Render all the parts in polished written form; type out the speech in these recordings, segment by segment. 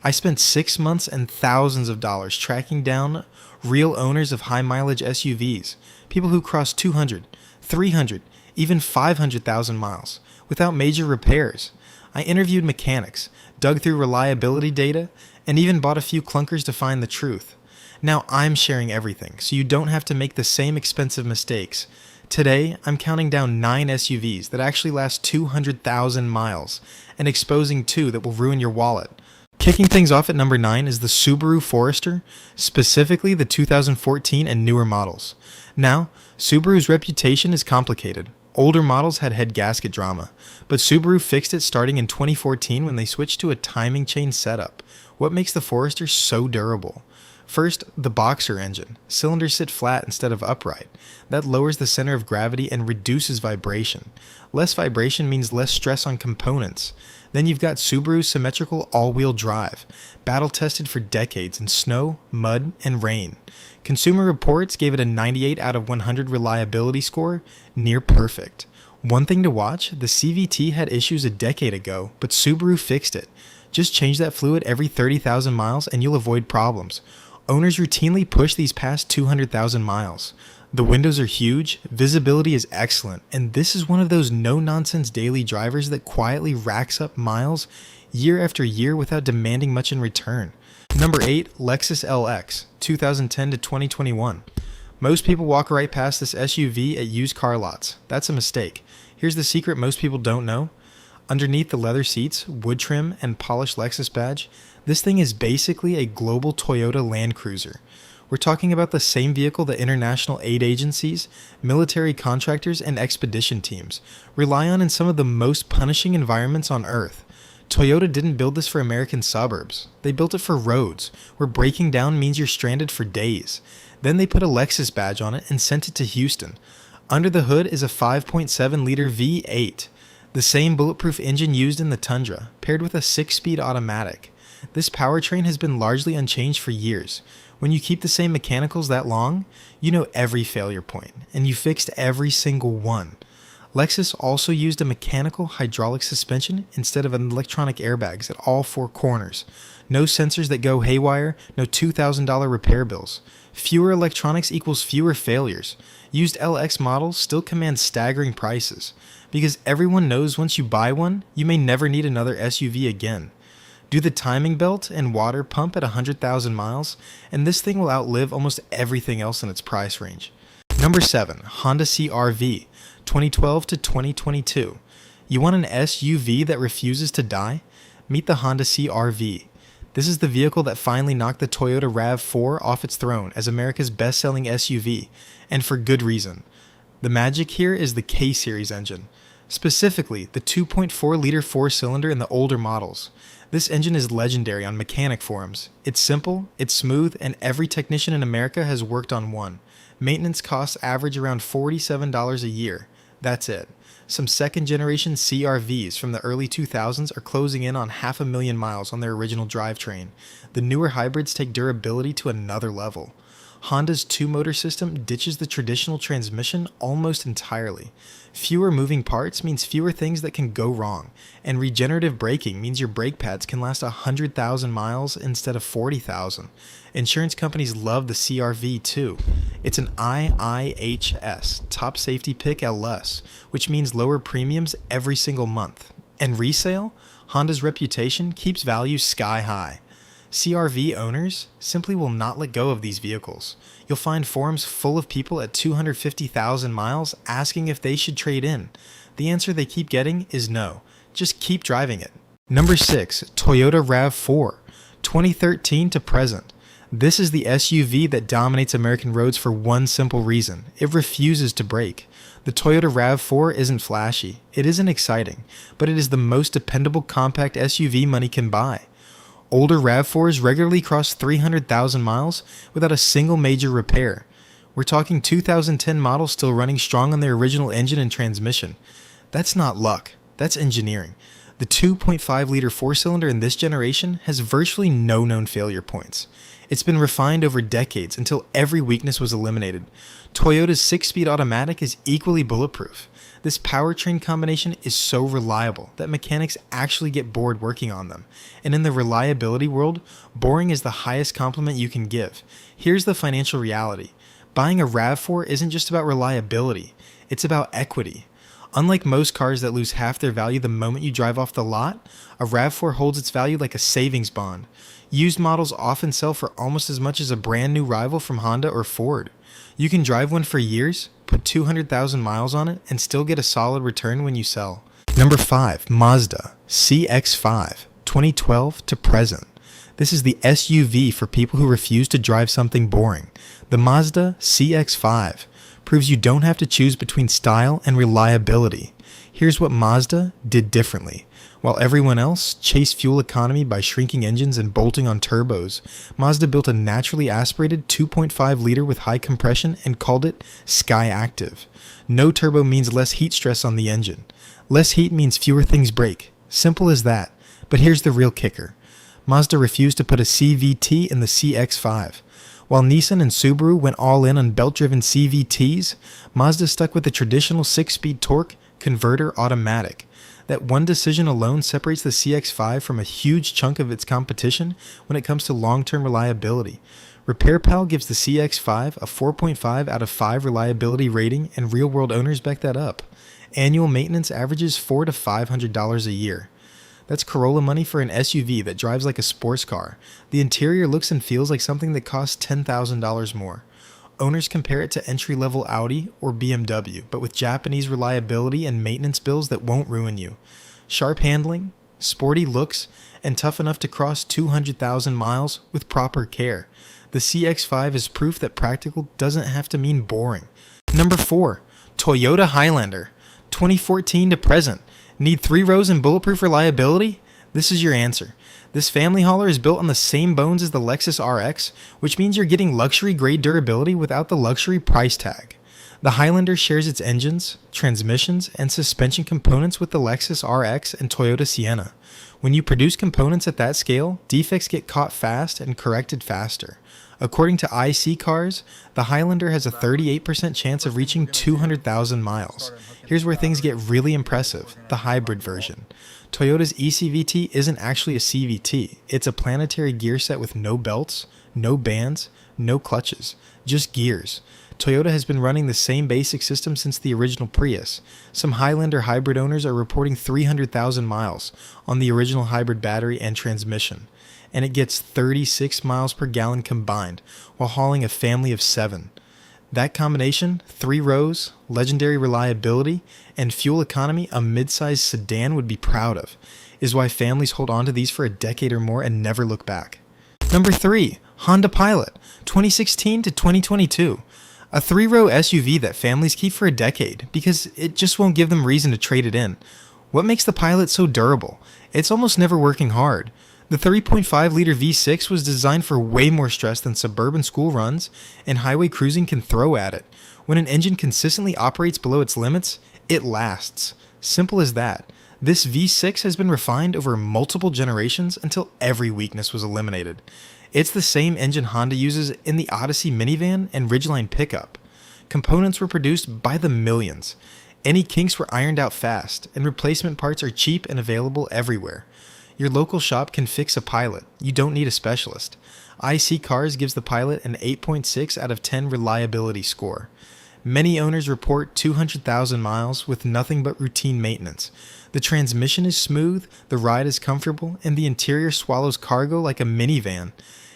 I spent 6 months and thousands of dollars tracking down real owners of high mileage SUVs, people who cross 200, 300, even 500,000 miles without major repairs. I interviewed mechanics, dug through reliability data, and even bought a few clunkers to find the truth. Now I'm sharing everything, so you don't have to make the same expensive mistakes. Today, I'm counting down 9 SUVs that actually last 200,000 miles, and exposing 2 that will ruin your wallet. Kicking things off at number 9 is the Subaru Forester, specifically the 2014 and newer models. Now, Subaru's reputation is complicated. Older models had head gasket drama, but Subaru fixed it starting in 2014 when they switched to a timing chain setup. What makes the Forester so durable? First, the Boxer engine. Cylinders sit flat instead of upright. That lowers the center of gravity and reduces vibration. Less vibration means less stress on components. Then you've got Subaru's symmetrical all-wheel drive, battle-tested for decades in snow, mud, and rain. Consumer Reports gave it a 98 out of 100 reliability score, near perfect. One thing to watch, the CVT had issues a decade ago, but Subaru fixed it. Just change that fluid every 30,000 miles and you'll avoid problems. Owners routinely push these past 200,000 miles. The windows are huge, visibility is excellent, and this is one of those no-nonsense daily drivers that quietly racks up miles year after year without demanding much in return. Number 8, Lexus LX, 2010 to 2021. Most people walk right past this SUV at used car lots. That's a mistake. Here's the secret most people don't know. Underneath the leather seats, wood trim, and polished Lexus badge, this thing is basically a global Toyota Land Cruiser. We're talking about the same vehicle that international aid agencies, military contractors, and expedition teams rely on in some of the most punishing environments on Earth. Toyota didn't build this for American suburbs. They built it for roads, where breaking down means you're stranded for days. Then they put a Lexus badge on it and sent it to Houston. Under the hood is a 5.7-liter V8, the same bulletproof engine used in the Tundra, paired with a 6-speed automatic. This powertrain has been largely unchanged for years. When you keep the same mechanicals that long, you know every failure point, and you fixed every single one. Lexus also used a mechanical hydraulic suspension instead of electronic airbags at all 4 corners. No sensors that go haywire, no $2,000 repair bills. Fewer electronics equals fewer failures. Used LX models still command staggering prices, because everyone knows once you buy one, you may never need another SUV again. Do the timing belt and water pump at 100,000 miles, and this thing will outlive almost everything else in its price range. Number 7, Honda CR-V, 2012 to 2022. You want an SUV that refuses to die? Meet the Honda CR-V. This is the vehicle that finally knocked the Toyota RAV4 off its throne as America's best-selling SUV, and for good reason. The magic here is the K-Series engine, specifically the 2.4-liter 4-cylinder in the older models. This engine is legendary on mechanic forums. It's simple, it's smooth, and every technician in America has worked on one. Maintenance costs average around $47 a year. That's it. Some second-generation CR-Vs from the early 2000s are closing in on 500,000 miles on their original drivetrain. The newer hybrids take durability to another level. Honda's 2-motor system ditches the traditional transmission almost entirely. Fewer moving parts means fewer things that can go wrong, and regenerative braking means your brake pads can last 100,000 miles instead of 40,000. Insurance companies love the CR-V too. It's an IIHS, Top Safety Pick LS, which means lower premiums every single month. And resale? Honda's reputation keeps values sky high. CR-V owners simply will not let go of these vehicles. You'll find forums full of people at 250,000 miles asking if they should trade in. The answer they keep getting is no. Just keep driving it. Number 6, Toyota RAV4, 2013 to present. This is the SUV that dominates American roads for one simple reason. It refuses to brake. The Toyota RAV4 isn't flashy. It isn't exciting, but it is the most dependable compact SUV money can buy. Older RAV4s regularly cross 300,000 miles without a single major repair. We're talking 2010 models still running strong on their original engine and transmission. That's not luck, that's engineering. The 2.5-liter 4-cylinder in this generation has virtually no known failure points. It's been refined over decades until every weakness was eliminated. Toyota's 6-speed automatic is equally bulletproof. This powertrain combination is so reliable that mechanics actually get bored working on them. And in the reliability world, boring is the highest compliment you can give. Here's the financial reality. Buying a RAV4 isn't just about reliability, it's about equity. Unlike most cars that lose half their value the moment you drive off the lot, a RAV4 holds its value like a savings bond. Used models often sell for almost as much as a brand new rival from Honda or Ford. You can drive one for years, put 200,000 miles on it, and still get a solid return when you sell. Number 5. Mazda CX-5, 2012 to present. This is the SUV for people who refuse to drive something boring. The Mazda CX-5 proves you don't have to choose between style and reliability. Here's what Mazda did differently. While everyone else chased fuel economy by shrinking engines and bolting on turbos, Mazda built a naturally aspirated 2.5 liter with high compression and called it Sky Active. No turbo means less heat stress on the engine. Less heat means fewer things break. Simple as that. But here's the real kicker. Mazda refused to put a CVT in the CX-5. While Nissan and Subaru went all in on belt-driven CVTs, Mazda stuck with the traditional 6-speed torque converter automatic. That one decision alone separates the CX-5 from a huge chunk of its competition when it comes to long-term reliability. RepairPal gives the CX-5 a 4.5 out of 5 reliability rating, and real-world owners back that up. Annual maintenance averages $400 to $500 a year. That's Corolla money for an SUV that drives like a sports car. The interior looks and feels like something that costs $10,000 more. Owners compare it to entry-level Audi or BMW, but with Japanese reliability and maintenance bills that won't ruin you. Sharp handling, sporty looks, and tough enough to cross 200,000 miles with proper care. The CX-5 is proof that practical doesn't have to mean boring. Number 4. Toyota Highlander, 2014 to present. Need 3 rows and bulletproof reliability? This is your answer. This family hauler is built on the same bones as the Lexus RX, which means you're getting luxury-grade durability without the luxury price tag. The Highlander shares its engines, transmissions, and suspension components with the Lexus RX and Toyota Sienna. When you produce components at that scale, defects get caught fast and corrected faster. According to IC Cars, the Highlander has a 38% chance of reaching 200,000 miles. Here's where things get really impressive, the hybrid version. Toyota's eCVT isn't actually a CVT. It's a planetary gear set with no belts, no bands, no clutches, just gears. Toyota has been running the same basic system since the original Prius. Some Highlander hybrid owners are reporting 300,000 miles on the original hybrid battery and transmission, and it gets 36 miles per gallon combined while hauling a family of 7. That combination, 3 rows, legendary reliability, and fuel economy a mid-sized sedan would be proud of, is why families hold on to these for a decade or more and never look back. Number 3. Honda Pilot, 2016 to 2022. A 3-row SUV that families keep for a decade because it just won't give them reason to trade it in. What makes the Pilot so durable? It's almost never working hard. The 3.5-liter V6 was designed for way more stress than suburban school runs and highway cruising can throw at it. When an engine consistently operates below its limits, it lasts. Simple as that. This V6 has been refined over multiple generations until every weakness was eliminated. It's the same engine Honda uses in the Odyssey minivan and Ridgeline pickup. Components were produced by the millions. Any kinks were ironed out fast, and replacement parts are cheap and available everywhere. Your local shop can fix a Pilot. You don't need a specialist. IC Cars gives the Pilot an 8.6 out of 10 reliability score. Many owners report 200,000 miles with nothing but routine maintenance. The transmission is smooth, the ride is comfortable, and the interior swallows cargo like a minivan.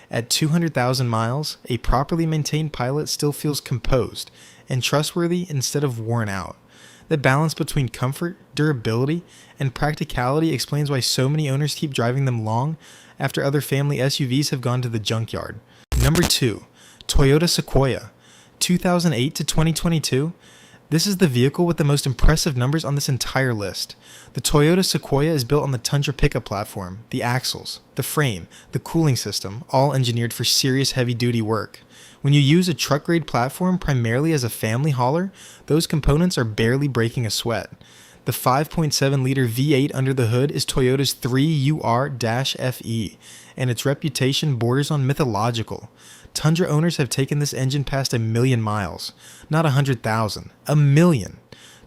At 200,000 miles, a properly maintained Pilot still feels composed and trustworthy instead of worn out. The balance between comfort, durability, and practicality explains why so many owners keep driving them long after other family SUVs have gone to the junkyard. Number 2. Toyota Sequoia, 2008 to 2022. This is the vehicle with the most impressive numbers on this entire list. The Toyota Sequoia is built on the Tundra pickup platform, the axles, the frame, the cooling system, all engineered for serious heavy-duty work. When you use a truck-grade platform primarily as a family hauler, those components are barely breaking a sweat. The 5.7-liter V8 under the hood is Toyota's 3UR-FE, and its reputation borders on mythological. Tundra owners have taken this engine past 1 million miles. Not 100,000, 1 million.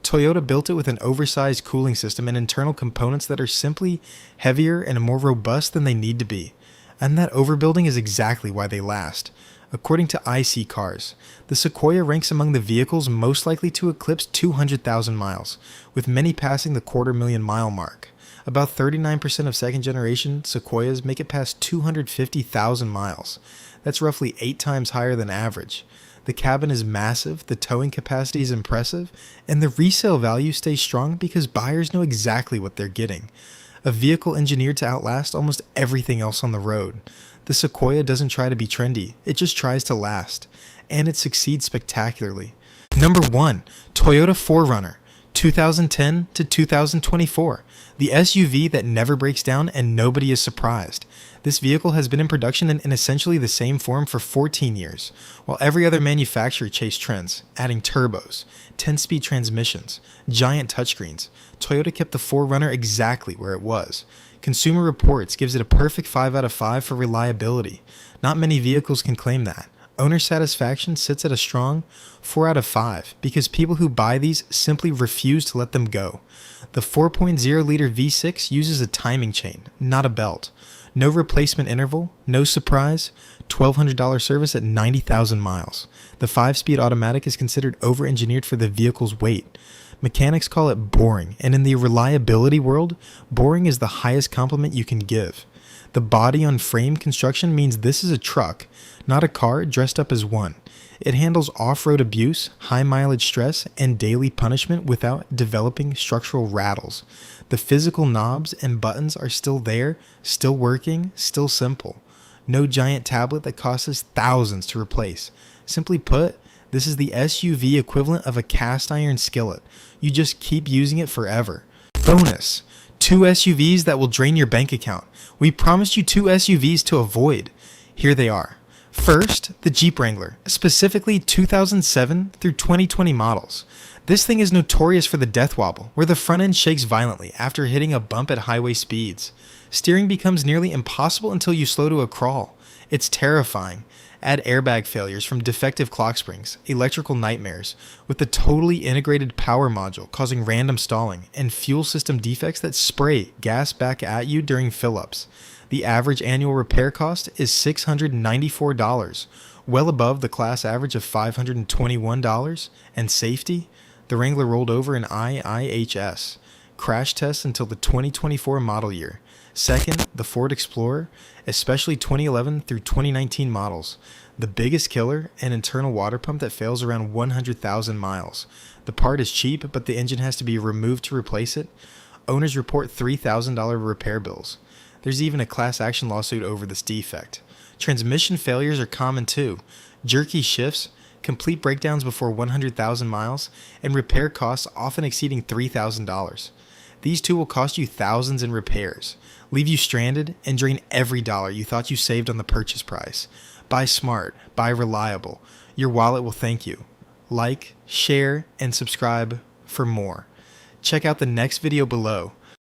Toyota built it with an oversized cooling system and internal components that are simply heavier and more robust than they need to be. And that overbuilding is exactly why they last. According to IC Cars, the Sequoia ranks among the vehicles most likely to eclipse 200,000 miles, with many passing the 250,000-mile mark. About 39% of second-generation Sequoias make it past 250,000 miles. That's roughly 8 times higher than average. The cabin is massive, the towing capacity is impressive, and the resale value stays strong because buyers know exactly what they're getting. A vehicle engineered to outlast almost everything else on the road. The Sequoia doesn't try to be trendy, it just tries to last. And it succeeds spectacularly. Number 1. Toyota 4Runner, 2010 to 2024. The SUV that never breaks down and nobody is surprised. This vehicle has been in production in essentially the same form for 14 years, while every other manufacturer chased trends, adding turbos, 10-speed transmissions, giant touchscreens. Toyota kept the 4Runner exactly where it was. Consumer Reports gives it a perfect 5 out of 5 for reliability. Not many vehicles can claim that. Owner satisfaction sits at a strong 4 out of 5 because people who buy these simply refuse to let them go. The 4.0-liter V6 uses a timing chain, not a belt. No replacement interval, no surprise, $1,200 service at 90,000 miles. The 5-speed automatic is considered over-engineered for the vehicle's weight. Mechanics call it boring, and in the reliability world, boring is the highest compliment you can give. The body-on-frame construction means this is a truck, not a car dressed up as one. It handles off-road abuse, high-mileage stress, and daily punishment without developing structural rattles. The physical knobs and buttons are still there, still working, still simple. No giant tablet that costs thousands to replace. Simply put, this is the SUV equivalent of a cast iron skillet. You just keep using it forever. Bonus: 2 SUVs that will drain your bank account. We promised you 2 SUVs to avoid. Here they are. First, the Jeep Wrangler, specifically 2007 through 2020 models. This thing is notorious for the death wobble, where the front end shakes violently after hitting a bump at highway speeds. Steering becomes nearly impossible until you slow to a crawl. It's terrifying. Add airbag failures from defective clock springs, electrical nightmares, with the totally integrated power module causing random stalling, and fuel system defects that spray gas back at you during fill-ups. The average annual repair cost is $694, well above the class average of $521. And safety? The Wrangler rolled over an IIHS. Crash tests until the 2024 model year. Second, the Ford Explorer, especially 2011 through 2019 models. The biggest killer, an internal water pump that fails around 100,000 miles. The part is cheap, but the engine has to be removed to replace it. Owners report $3,000 repair bills. There's even a class action lawsuit over this defect. Transmission failures are common too. Jerky shifts, complete breakdowns before 100,000 miles, and repair costs often exceeding $3,000. These two will cost you thousands in repairs, leave you stranded, and drain every dollar you thought you saved on the purchase price. Buy smart, buy reliable. Your wallet will thank you. Like, share, and subscribe for more. Check out the next video below.